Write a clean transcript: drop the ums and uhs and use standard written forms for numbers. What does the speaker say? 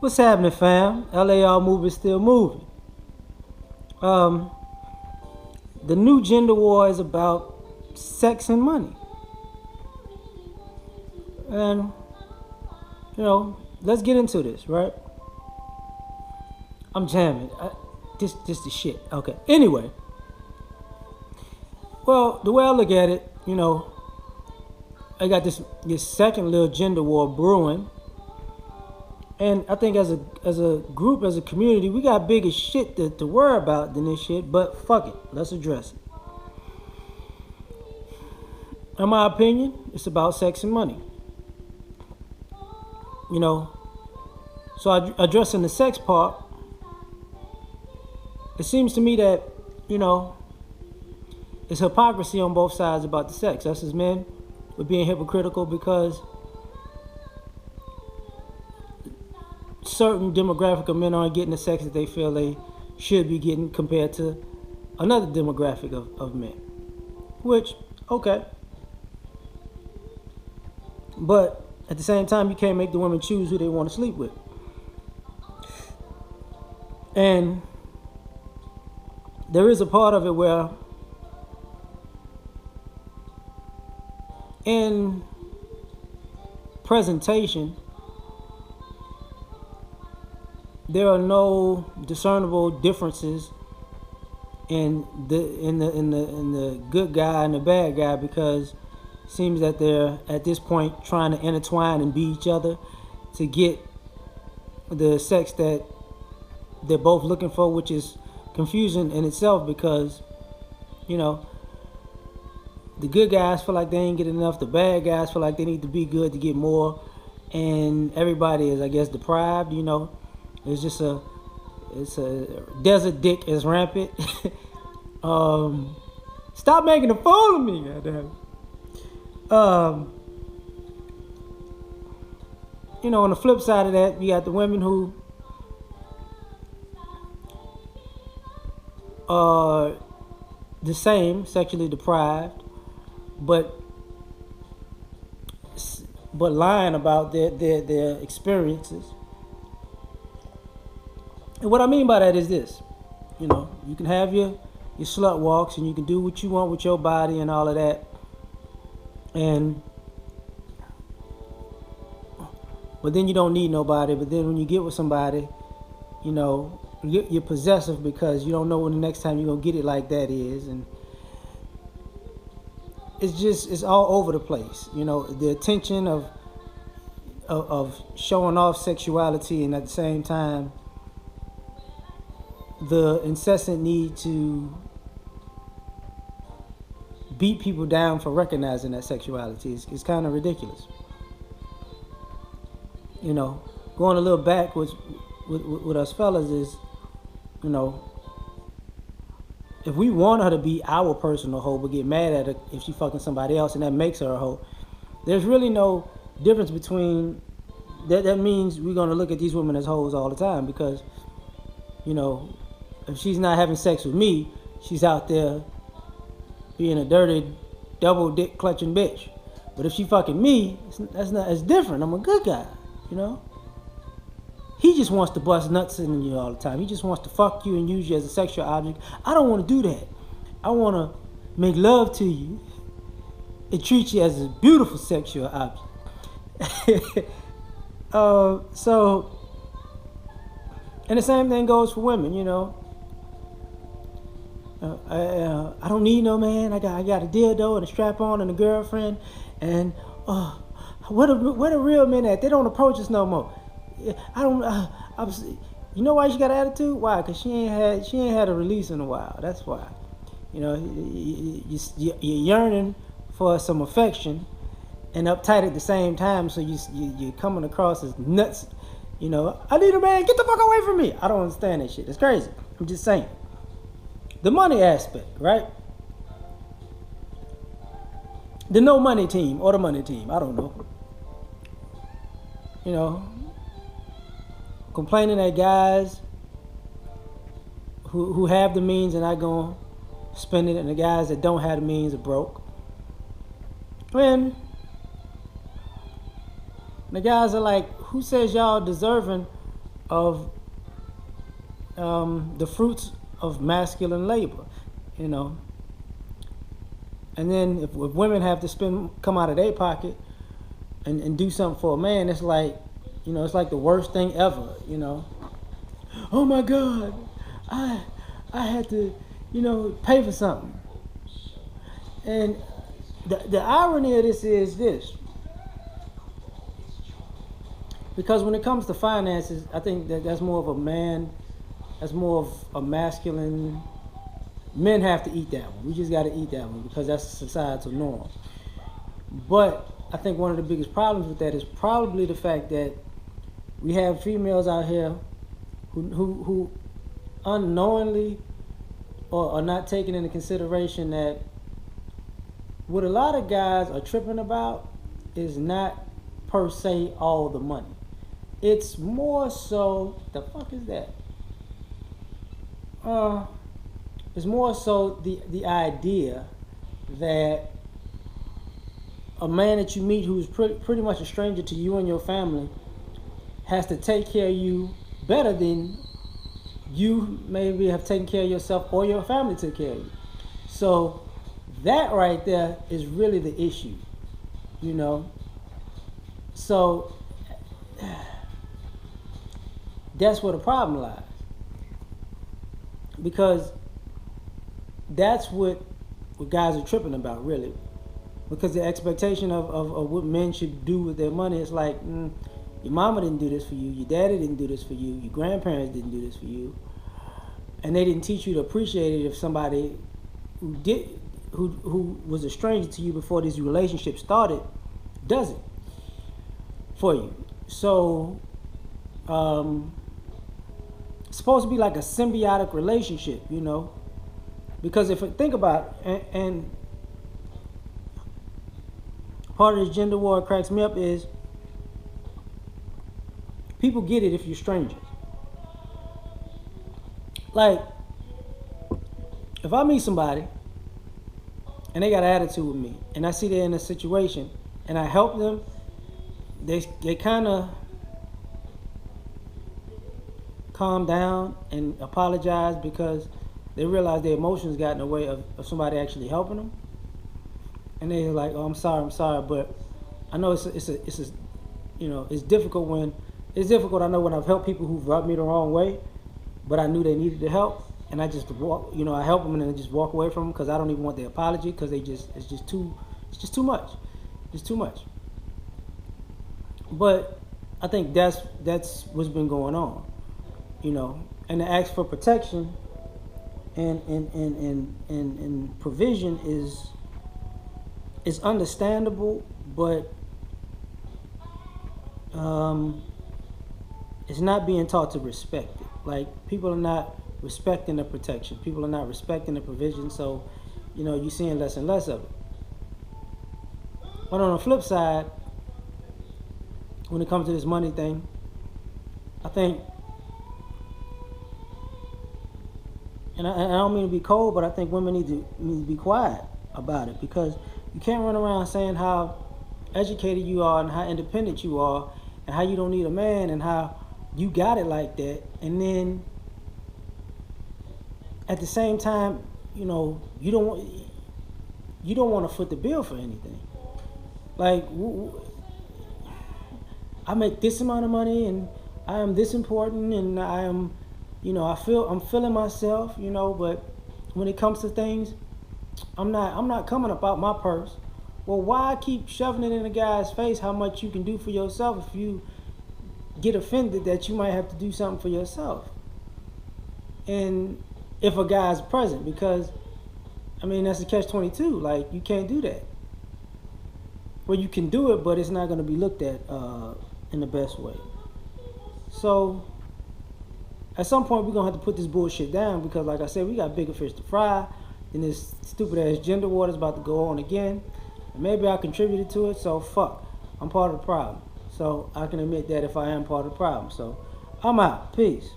What's happening, fam? L.A.R. movement still moving. Um, the new gender war is about sex and money, and let's get into this, right? I'm jamming. This the shit. Okay. Anyway, well, the way I look at it, I got this second little gender war brewing. And I think as a group, as a community, we got bigger shit to worry about than this shit. But fuck it, let's address it. In my opinion, it's about sex and money. So addressing the sex part, it seems to me that it's hypocrisy on both sides about the sex. Us as men, we're being hypocritical because certain demographic of men aren't getting the sex that they feel they should be getting compared to another demographic of men. Which, okay. But at the same time, you can't make the women choose who they want to sleep with. And there is a part of it where in presentation, there are no discernible differences in the good guy and the bad guy, because it seems that they're at this point trying to intertwine and be each other to get the sex that they're both looking for, which is confusing in itself because the good guys feel like they ain't getting enough, the bad guys feel like they need to be good to get more, and everybody is, I guess, deprived. It's just a desert dick is rampant. Stop making a fool of me, goddamn. On the flip side of that, you got the women who are the same, sexually deprived, but lying about their experiences. And what I mean by that is this, you can have your slut walks and you can do what you want with your body and all of that. But then you don't need nobody. But then when you get with somebody, you're possessive because you don't know when the next time you're going to get it like that is. And it's all over the place. The attention of showing off sexuality, and at the same time, the incessant need to beat people down for recognizing that sexuality is kind of ridiculous. Going a little backwards with us fellas is, if we want her to be our personal hoe but get mad at her if she fucking somebody else and that makes her a hoe, there's really no difference between that. That means we're going to look at these women as hoes all the time because, if she's not having sex with me, she's out there being a dirty, double dick clutching bitch. But if she fucking me, it's different. I'm a good guy, He just wants to bust nuts in you all the time. He just wants to fuck you and use you as a sexual object. I don't want to do that. I want to make love to you and treat you as a beautiful sexual object. And the same thing goes for women, I don't need no man. I got a dildo and a strap on and a girlfriend, and where the real men at? They don't approach us no more. I don't. You know why she got an attitude? Why? Cause she ain't had a release in a while. That's why. You're yearning for some affection and uptight at the same time. So you're coming across as nuts. I need a man. Get the fuck away from me. I don't understand that shit. It's crazy. I'm just saying. The money aspect, right? The no money team or the money team, I don't know. Complaining that guys who have the means are not going to spend it, and the guys that don't have the means are broke. And the guys are like, who says y'all deserving of the fruits of masculine labor, you know. And then if women have to come out of their pocket and do something for a man, it's like, it's like the worst thing ever, Oh my God, I I had to, pay for something. And the irony of this is this. Because when it comes to finances, I think that's more of a man, that's more of a masculine. Men have to eat that one. We just got to eat that one because that's a societal norm. But I think one of the biggest problems with that is probably the fact that we have females out here who unknowingly or are not taking into consideration that what a lot of guys are tripping about is not per se all the money. It's more so, the fuck is that? It's more so the idea that a man that you meet who's pretty much a stranger to you and your family has to take care of you better than you maybe have taken care of yourself or your family took care of you. So that right there is really the issue, So that's where the problem lies. Because that's what guys are tripping about, really. Because the expectation of what men should do with their money is like, your mama didn't do this for you, your daddy didn't do this for you, your grandparents didn't do this for you, and they didn't teach you to appreciate it if somebody who was a stranger to you before this relationship started does it for you. So it's supposed to be like a symbiotic relationship, because if think about it, and part of this gender war that cracks me up is people get it if you're strangers. Like, if I meet somebody and they got an attitude with me and I see they're in a situation and I help them, they kind of calm down and apologize because they realize their emotions got in the way of somebody actually helping them. And they're like, "Oh, I'm sorry," but I know it's difficult I know when I've helped people who've rubbed me the wrong way, but I knew they needed the help, and I just I help them and then I just walk away from them because I don't even want their apology because it's just too much. It's too much. But I think that's what's been going on, and to ask for protection and provision is understandable, but it's not being taught to respect it. Like, people are not respecting the protection. People are not respecting the provision, so, you're seeing less and less of it. But on the flip side, when it comes to this money thing, I think, and I don't mean to be cold, but I think women need to be quiet about it, because you can't run around saying how educated you are and how independent you are and how you don't need a man and how you got it like that, and then at the same time, you don't want to foot the bill for anything. Like, I make this amount of money and I am this important and I am, I'm feeling myself, but when it comes to things, I'm not coming about my purse. Well, why keep shoving it in a guy's face how much you can do for yourself if you get offended that you might have to do something for yourself? And if a guy's present, because that's a catch-22. Like, you can't do that. Well, you can do it, but it's not going to be looked at in the best way. So at some point we're going to have to put this bullshit down, because like I said, we got bigger fish to fry, and this stupid ass gender war is about to go on again. And maybe I contributed to it, so fuck, I'm part of the problem. So I can admit that if I am part of the problem. So I'm out. Peace.